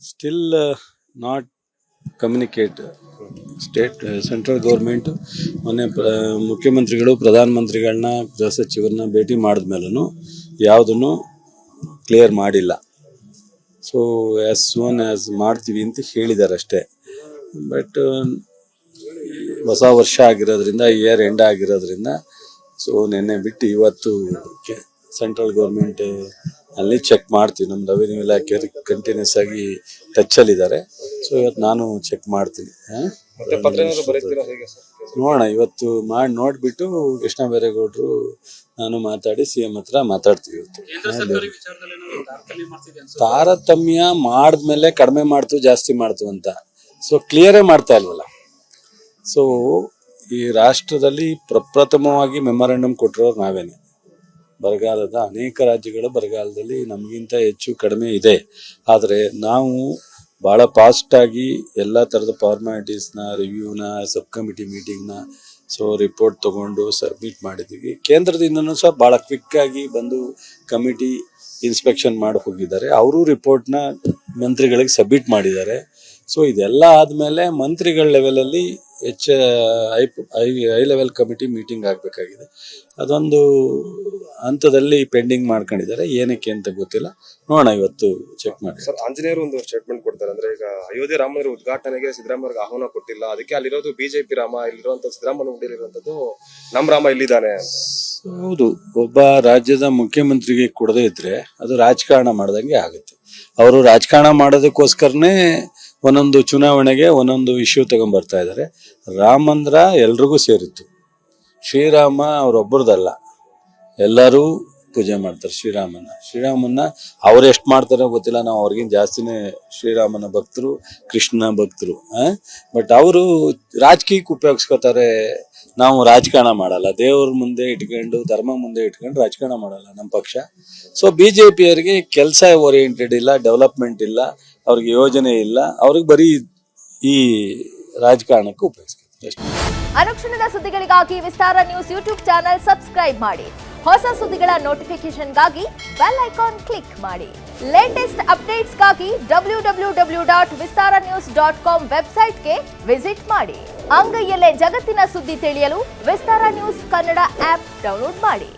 Still not communicate. State central government ಮೊನ್ನೆ ಮುಖ್ಯಮಂತ್ರಿಗಳು ಪ್ರಧಾನಮಂತ್ರಿಗಳನ್ನ ಗೃಹ ಸಚಿವರನ್ನ ಭೇಟಿ ಮಾಡಿದ್ಮೇಲೂ ಯಾವುದನ್ನು ಕ್ಲಿಯರ್ ಮಾಡಿಲ್ಲ. ಸೊ ಆ್ಯಸ್ ಸೂನ್ ಆ್ಯಸ್ ಮಾಡ್ತೀವಿ ಅಂತ ಹೇಳಿದ್ದಾರೆ ಅಷ್ಟೇ. ಬಟ್ ಹೊಸ ವರ್ಷ ಆಗಿರೋದ್ರಿಂದ ಇಯರ್ ಎಂಡ್ ಆಗಿರೋದ್ರಿಂದ ಸೊ ನಿನ್ನೆ ಬಿಟ್ಟು ಇವತ್ತು ಸೆಂಟ್ರಲ್ ಗೌರ್ಮೆಂಟ್ ಅಲ್ಲಿ ಚೆಕ್ ಮಾಡ್ತೀವಿ. ನಮ್ಮ ರೆವಿನ್ಯೂ ಇಲಾಖೆಯವರು ಕಂಟಿನ್ಯೂಸ್ ಆಗಿ ಟಚ್ಚಲ್ಲಿದ್ದಾರೆ. ಸೊ ಇವತ್ತು ನಾನು ಚೆಕ್ ಮಾಡ್ತೀನಿ. ನೋಡೋಣ, ಇವತ್ತು ಮಾಡಿ ನೋಡ್ಬಿಟ್ಟು ಕೃಷ್ಣ ಬೈರೇಗೌಡರು ನಾನು ಮಾತಾಡಿ CM ಹತ್ರ ಮಾತಾಡ್ತೀವಿ. ಇವತ್ತು ತಾರತಮ್ಯ ಮಾಡಿದ್ಮೇಲೆ ಕಡಿಮೆ ಮಾಡ್ತು ಜಾಸ್ತಿ ಮಾಡ್ತು ಅಂತ ಸೊ ಕ್ಲಿಯರೇ ಮಾಡ್ತಾ ಇಲ್ವಲ್ಲ. ಸೊ ಈ ರಾಷ್ಟ್ರದಲ್ಲಿ ಪ್ರಪ್ರಥಮವಾಗಿ ಮೆಮೊರಾಂಡಮ್ ಕೊಟ್ಟಿರೋರು ನಾವೇನೆ. ಬರಗಾಲದ ಅನೇಕ ರಾಜ್ಯಗಳ ಬರಗಾಲದಲ್ಲಿ ನಮಗಿಂತ ಹೆಚ್ಚು ಕಡಿಮೆ ಇದೆ. ಆದರೆ ನಾವು ಭಾಳ ಫಾಸ್ಟಾಗಿ ಎಲ್ಲ ಥರದ ಫಾರ್ಮ್ಯಾಲಿಟೀಸ್ನ ರಿವ್ಯೂನ ಸಬ್ ಕಮಿಟಿ ಮೀಟಿಂಗ್ನ ಸೊ ರಿಪೋರ್ಟ್ ತೊಗೊಂಡು ಸಬ್ಮಿಟ್ ಮಾಡಿದ್ದೀವಿ. ಕೇಂದ್ರದಿಂದನೂ ಸಹ ಭಾಳ ಕ್ವಿಕ್ಕಾಗಿ ಬಂದು ಕಮಿಟಿ ಇನ್ಸ್ಪೆಕ್ಷನ್ ಮಾಡಿ ಹೋಗಿದ್ದಾರೆ. ಅವರು ರಿಪೋರ್ಟ್ನ ಮಂತ್ರಿಗಳಿಗೆ ಸಬ್ಮಿಟ್ ಮಾಡಿದ್ದಾರೆ. ಸೊ ಇದೆಲ್ಲ ಆದಮೇಲೆ ಮಂತ್ರಿಗಳ ಲೆವೆಲಲ್ಲಿ ಹೈ ಲೆವೆಲ್ ಕಮಿಟಿ ಮೀಟಿಂಗ್ ಆಗಬೇಕಾಗಿದೆ. ಅದೊಂದು ಹಂತದಲ್ಲಿ ಪೆಂಡಿಂಗ್ ಮಾಡ್ಕೊಂಡಿದ್ದಾರೆ. ಏನಕ್ಕೆ ಅಂತ ಗೊತ್ತಿಲ್ಲ, ನೋಡೋಣ, ಇವತ್ತು ಚೆಕ್ ಮಾಡಿ. ಸರ್, ಆಂಜನೇಯರು ಒಂದು ಸ್ಟೇಟ್ಮೆಂಟ್ ಕೊಡ್ತಾರೆ. ಅಂದ್ರೆ ಈಗ ಅಯೋಧ್ಯೆ ರಾಮ ಮಂದಿರ ಉದ್ಘಾಟನೆಗೆ ಸಿದ್ದರಾಮಯ್ಯಗೆ ಆಹ್ವಾನ ಕೊಟ್ಟಿಲ್ಲ, ಅದಕ್ಕೆ ಅಲ್ಲಿರೋದು ಬಿಜೆಪಿ ರಾಮ, ಇಲ್ಲಿರುವಂತ ಸಿದ್ದರಾಮಯ್ಯ ಹುಟ್ಟಿರುವಂತದ್ದು ನಮ್ಮ ರಾಮ ಇಲ್ಲಿದ್ದಾನೆ. ಹೌದು, ಒಬ್ಬ ರಾಜ್ಯದ ಮುಖ್ಯಮಂತ್ರಿಗೆ ಕೊಡದೇ ಇದ್ರೆ ಅದು ರಾಜಕಾರಣ ಮಾಡ್ದಂಗೆ ಆಗುತ್ತೆ. ಅವರು ರಾಜಕಾರಣ ಮಾಡೋದಕ್ಕೋಸ್ಕರನೇ ಒಂದೊಂದು ಚುನಾವಣೆಗೆ ಒಂದೊಂದು ಇಶ್ಯೂ ತಗೊಂಡ್ಬರ್ತಾ ಇದ್ದಾರೆ. ರಾಮ ಮಂದಿರ ಎಲ್ರಿಗೂ ಸೇರಿತ್ತು. ಶ್ರೀರಾಮ ಅವರೊಬ್ಬರದಲ್ಲ, ಎಲ್ಲರೂ ಪೂಜೆ ಮಾಡ್ತಾರೆ ಶ್ರೀರಾಮನ್ನ ಅವ್ರು ಎಷ್ಟು ಮಾಡ್ತಾರೋ ಗೊತ್ತಿಲ್ಲ. ನಾವು ಅವ್ರಿಗಿಂತ ಜಾಸ್ತಿನೇ ಶ್ರೀರಾಮನ ಭಕ್ತರು, ಕೃಷ್ಣನ ಭಕ್ತರು. ಬಟ್ ಅವರು ರಾಜಕೀಯಕ್ಕೆ ಉಪಯೋಗಿಸ್ಕೋತಾರೆ. ನಾವು ರಾಜಕಾರಣ ಮಾಡಲ್ಲ, ದೇವ್ರ ಮುಂದೆ ಇಟ್ಕೊಂಡು ಧರ್ಮ ಮುಂದೆ ಇಟ್ಕೊಂಡು ರಾಜಕಾರಣ ಮಾಡಲ್ಲ ನಮ್ಮ ಪಕ್ಷ. ಸೊ BJP-ಯವರಿಗೆ ಕೆಲಸ ಓರಿಯೆಂಟೆಡ್ ಇಲ್ಲ, ಡೆವಲಪ್ಮೆಂಟ್ ಇಲ್ಲ, ಅವ್ರಿಗೆ ಯೋಜನೆ ಇಲ್ಲ, ಅವ್ರಿಗೆ ಬರೀ ಈ ರಾಜಕಾರಣಕ್ಕೆ ಉಪಯೋಗಿಸ್ತಾರೆ. ಅನುಕ್ಷಣದ ಸುದ್ದಿಗಳಿಗಾಗಿ ವಿಸ್ತಾರ ನ್ಯೂಸ್ ಯೂಟ್ಯೂಬ್ ಚಾನೆಲ್ ಸಬ್ಸ್ಕ್ರೈಬ್ ಮಾಡಿ. ಹೊಸ ಸುದ್ದಿಗಳ ನೋಟಿಫಿಕೇಶನ್ಗಾಗಿ ಬೆಲ್ ಐಕಾನ್ ಕ್ಲಿಕ್ ಮಾಡಿ. ಲೇಟೆಸ್ಟ್ ಅಪ್ಡೇಟ್ಸ್ಗಾಗಿ www.vistaranews.com ವೆಬ್ಸೈಟ್ಗೆ ವಿಸಿಟ್ ಮಾಡಿ. ಅಂಗೈಯಲ್ಲೇ ಜಗತ್ತಿನ ಸುದ್ದಿ ತಿಳಿಯಲು ವಿಸ್ತಾರ ನ್ಯೂಸ್ ಕನ್ನಡ ಆಪ್ ಡೌನ್ಲೋಡ್ ಮಾಡಿ.